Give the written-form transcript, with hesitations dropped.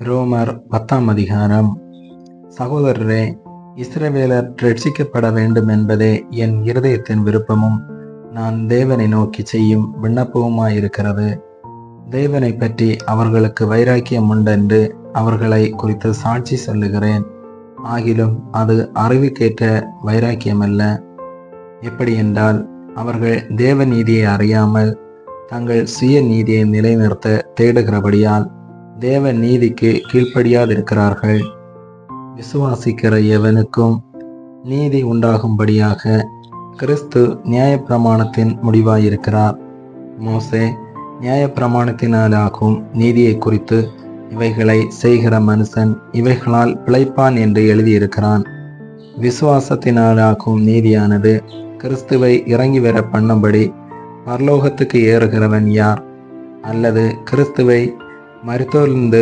ரோமர் 10ஆம் அதிகாரம். சகோதரரே, இஸ்ரவேலர் ரட்சிக்கப்பட வேண்டும் என்பதே என் இருதயத்தின் விருப்பமும் நான் தேவனை நோக்கி செய்யும் விண்ணப்பவுமாயிருக்கிறது. தேவனை பற்றி அவர்களுக்கு வைராக்கியம் உண்டென்று அவர்களை குறித்து சாட்சி சொல்லுகிறேன். ஆகிலும் அது அறிவுக்கேற்ற வைராக்கியமல்ல. எப்படி என்றால், அவர்கள் தேவ நீதியை அறியாமல் தங்கள் சுய நீதியை நிலைநிறுத்த தேடுகிறபடியால் தேவ நீதிக்கு கீழ்ப்படியாதிருக்கிறார்கள். விசுவாசிக்கிற எவனுக்கும் நீதி உண்டாகும்படியாக கிறிஸ்து நியாயப்பிரமாணத்தின் முடிவாயிருக்கிறார். மோசே நியாயப்பிரமாணத்தினாலாகும் நீதியை குறித்து இவைகளை செய்கிற மனுஷன் இவைகளால் பிழைப்பான் என்று எழுதியிருக்கிறான். விசுவாசத்தினாலாகும் நீதியானது கிறிஸ்துவை இறங்கி வர பண்ணும்படி பரலோகத்துக்கு ஏறுகிறவன் யார்? அல்லது கிறிஸ்துவை மரித்தோரிலிருந்து